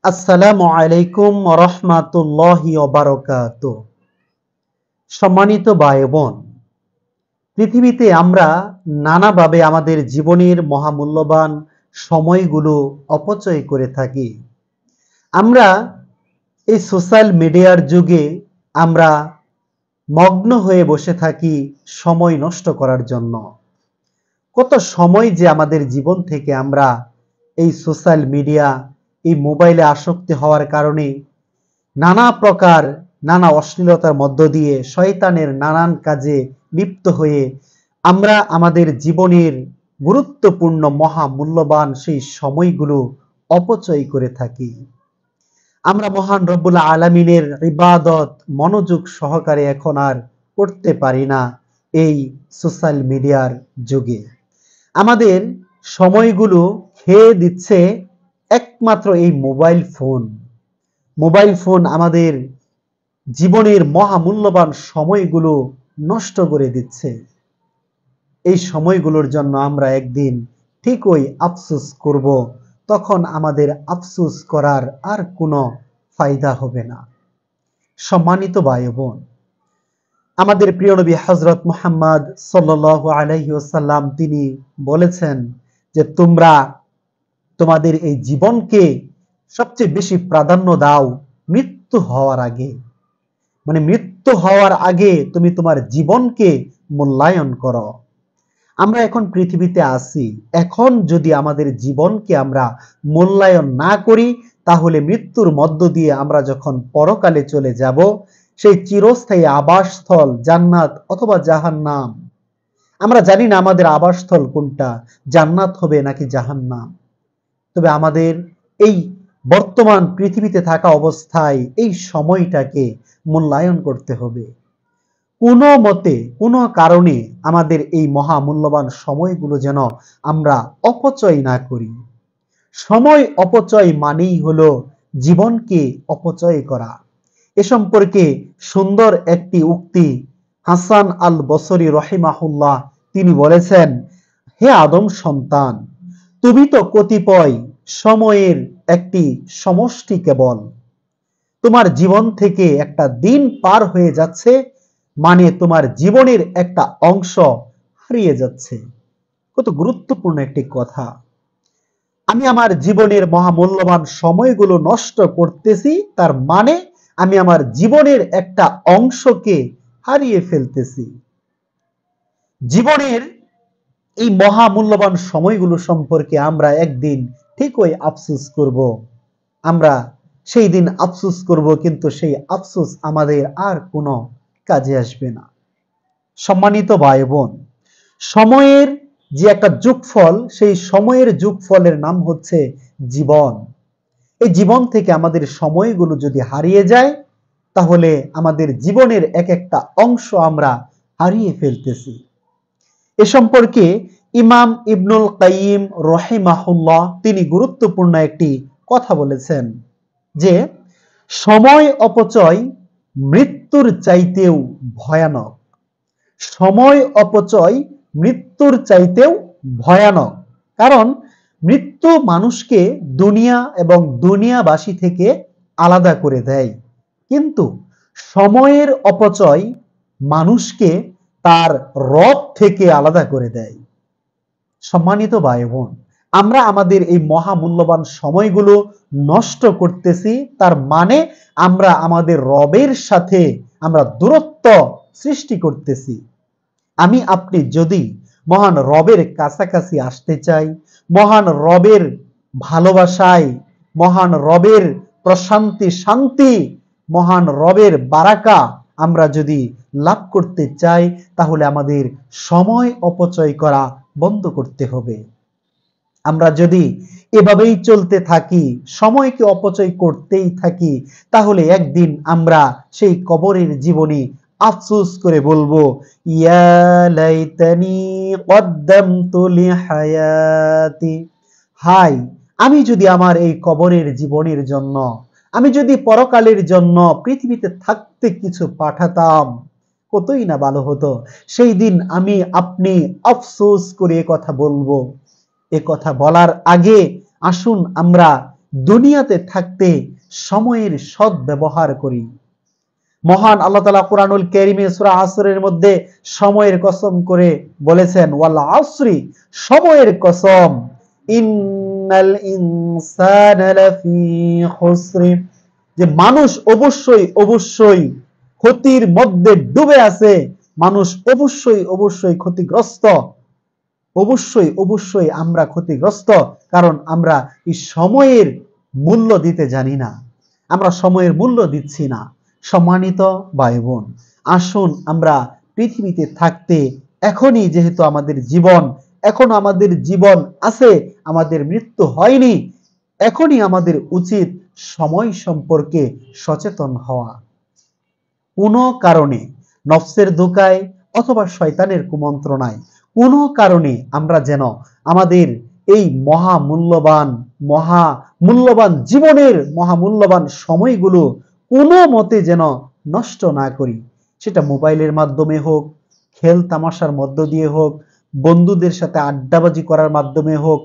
আসসালামু আলাইকুম রহমাতুল্লাহি ওয়া বারাকাতুহু। সম্মানিত ভাই বোন, পৃথিবীতে আমরা নানাভাবে আমাদের জীবনের মহামূল্যবান সময়গুলো অপচয় করে থাকি। আমরা এই সোশ্যাল মিডিয়ার যুগে আমরা মগ্ন হয়ে বসে থাকি সময় নষ্ট করার জন্য। কত সময় যে আমাদের জীবন থেকে আমরা এই সোশ্যাল মিডিয়া, এই মোবাইলে আসক্তি হওয়ার কারণে নানা প্রকার নানা অশ্লীলতার মধ্য দিয়ে শয়তানের নানান কাজে লিপ্ত হয়ে আমরা আমাদের জীবনের গুরুত্বপূর্ণ মহামূল্যবান সেই সময়গুলো অপচয় করে থাকি। আমরা মহান রব্বুল আলামিনের ইবাদত মনোযোগ সহকারে এখন আর করতে পারি না এই সোশ্যাল মিডিয়ার যুগে। আমাদের সময়গুলো খেয়ে দিচ্ছে একমাত্র এই মোবাইল ফোন। মোবাইল ফোন আমাদের জীবনের মহামূল্যবান সময়গুলো নষ্ট করে দিচ্ছে। এই সময়গুলোর জন্য আমরা একদিন ঠিকই আফসোস করব, তখন আমাদের আফসোস করার আর কোনো ফায়দা হবে না। সম্মানিত ভাই বোন, আমাদের প্রিয় নবী হযরত মুহাম্মদ সাল্লাল্লাহু আলাইহি ওয়াসাল্লাম তিনি বলেছেন যে তোমরা তোমাদের এই জীবনকে সবচেয়ে বেশি প্রাধান্য দাও মৃত্যু হওয়ার আগে। মানে মৃত্যু হওয়ার আগে তুমি তোমার জীবনকে মূল্যায়ন করো। আমরা এখন পৃথিবীতে আছি, এখন যদি আমাদের জীবনকে আমরা মূল্যায়ন না করি, তাহলে মৃত্যুর মধ্য দিয়ে আমরা যখন পরকালে চলে যাব, সেই চিরস্থায়ী আবাসস্থল জান্নাত অথবা জাহান্নাম, আমরা জানি না আমাদের আবাসস্থল কোনটা, জান্নাত হবে নাকি জাহান্নাম। তবে আমাদের এই বর্তমান পৃথিবীতে থাকা অবস্থায় এই সময়টাকে মূল্যায়ন করতে হবে। কোনো মতে কোনো কারণে আমাদের এই মহামূল্যবান সময়গুলো যেন আমরা অপচয় না করি। সময় অপচয় মানেই হলো জীবনকে অপচয় করা। এ সম্পর্কে সুন্দর একটি উক্তি হাসান আল বসরি রহিমাহুল্লাহ তিনি বলেছেন, হে আদম সন্তান, তুমি তো কতিপয় সময়ের একটি সমষ্টি কেবল। তোমার জীবন থেকে একটা দিন পার হয়ে যাচ্ছে, মানে তোমার জীবনের একটা অংশ হারিয়ে যাচ্ছে। কত গুরুত্বপূর্ণ একটি কথা। আমি আমার জীবনের মহামূল্যবান সময়গুলো নষ্ট করতেছি, তার মানে আমি আমার জীবনের একটা অংশকে হারিয়ে ফেলতেছি। জীবনের এই মহামূল্যবান সময়গুলো সম্পর্কে আমরা একদিন ঠিকই আফসোস করব। আমরা সেই দিন আফসোস করব, কিন্তু সেই আফসোস আমাদের আর কোনো কাজে আসবে না। সম্মানিত ভাই বোন, সময়ের যে একটা যোগফল, সেই সময়ের যোগফলের নাম হচ্ছে জীবন। এই জীবন থেকে আমাদের সময়গুলো যদি হারিয়ে যায়, তাহলে আমাদের জীবনের এক একটা অংশ আমরা হারিয়ে ফেলতেছি। এ সম্পর্কে ইমাম ইবনুল কাইয়িম রহিমাহুল্লাহ তিনি গুরুত্বপূর্ণ একটি কথা বলেছেন যে সময় অপচয় মৃত্যুর চাইতেও ভয়ানক। সময় অপচয় মৃত্যুর চাইতেও ভয়ানক। কারণ মৃত্যু মানুষকে দুনিয়া এবং দুনিয়াবাসী থেকে আলাদা করে দেয়, কিন্তু সময়ের অপচয় মানুষকে তার রব থেকে আলাদা করে দেয়। সম্মানিত ভাই বোন, আমরা আমাদের এই মহামূল্যবান সময়গুলো নষ্ট করতেছি, তার মানে আমরা আমাদের রবের সাথে আমরা দূরত্ব সৃষ্টি করতেছি। আমি আপনি যদি মহান রবের কাছাকাছি আসতে চাই, মহান রবের ভালোবাসায়, মহান রবের প্রশান্তি শান্তি, মহান রবের বারাকা আমরা যদি লাভ করতে চাই, তাহলে আমাদের সময় অপচয় করা বন্ধ করতে হবে। আমরা যদি এভাবেই চলতে থাকি, সময়কে অপচয় করতেই থাকি, তাহলে একদিন আমরা সেই কবরের জীবনে আফসোস করে বলবো, ইয়া লাইতানি কদ্দামতু লিহায়াতি, হায় আমি যদি আমার এই কবরের জীবনের জন্য, আমি যদি পরকালের জন্য পৃথিবীতে থাকতে কিছু পাঠাতাম, কতই না ভালো হতো। সেই দিন আমি আপনি আফসোস করে কথা বলবো। এ কথা বলার আগে আসুন আমরা দুনিয়াতে থাকতে সময়ের সৎ ব্যবহার করি। মহান আল্লাহ তাআলা কুরআনুল কারীমে সূরা আসরের মধ্যে সময়ের কসম করে বলেছেন, ওয়াল আসরি, সময়ের কসম, ইন্নাল ইনসানা লাফি খুসর, যে মানুষ অবশ্যই অবশ্যই ক্ষতির মধ্যে ডুবে আছে, মানুষ অবশ্যই অবশ্যই ক্ষতিগ্রস্ত, অবশ্যই অবশ্যই আমরা ক্ষতিগ্রস্ত, কারণ আমরা এই সময়ের মূল্য দিতে জানি না, আমরা সময়ের মূল্য দিচ্ছি না। সম্মানিত ভাই বোন, আসুন আমরা পৃথিবীতে থাকতে এখনই, যেহেতু আমাদের জীবন, এখনো আমাদের জীবন আছে, আমাদের মৃত্যু হয়নি, এখনই আমাদের উচিত সময় সম্পর্কে সচেতন হওয়া। কোনো কারণে নফসের ধোঁকায় অথবা শয়তানের কুমন্ত্রণায় কোনো কারণে আমরা যেন আমাদের এই মহামূল্যবান জীবনের মহামূল্যবান সময়গুলো কোনো মতে যেন নষ্ট না করি। সেটা মোবাইলের মাধ্যমে হোক, খেল তামাশার মধ্য দিয়ে হোক, বন্ধুদের সাথে আড্ডাবাজি করার মাধ্যমে হোক,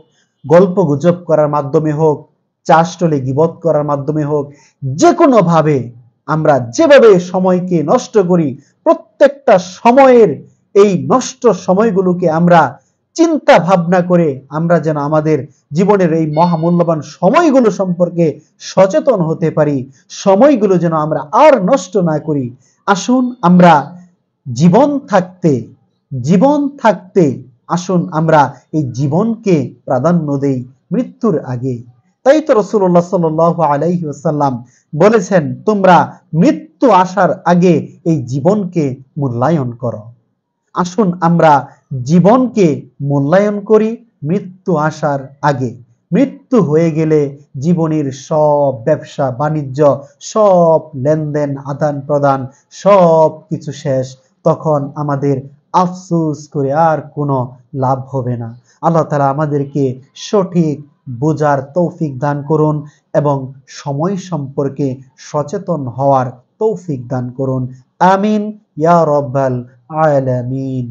গল্প গুজব করার মাধ্যমে হোক, চাষটলে গীবত করার মাধ্যমে হোক, যে কোনো ভাবে আমরা যেভাবে সময়কে নষ্ট করি, প্রত্যেকটা সময়ের এই নষ্ট সময়গুলোকে আমরা চিন্তা ভাবনা করে আমরা যেন আমাদের জীবনের এই মহামূল্যবান সময়গুলো সম্পর্কে সচেতন হতে পারি, সময়গুলো যেন আমরা আর নষ্ট না করি। আসুন আমরা জীবন থাকতে আসুন আমরা এই জীবনকে প্রাধান্য দেই মৃত্যুর আগে। তাই তো রাসূলুল্লাহ সাল্লাল্লাহু আলাইহি ওয়াসাল্লাম বলেছেন, তোমরা মৃত্যু আসার আগে এই জীবনকে মূল্যায়ন করো। আসুন আমরা জীবনকে মূল্যায়ন করি মৃত্যু আসার আগে। মৃত্যু হয়ে গেলে জীবনের সব ব্যবসা বাণিজ্য, সব লেনদেন আদান প্রদান সব কিছু শেষ, তখন আমাদের আফসোস করে আর কোনো লাভ হবে না। আল্লাহ তাআলা আমাদেরকে সঠিক বোঝার তৌফিক দান করুন এবং সময় সম্পর্কে সচেতন হওয়ার তৌফিক দান করুন। আমিন ইয়া রাব্বাল আলামিন।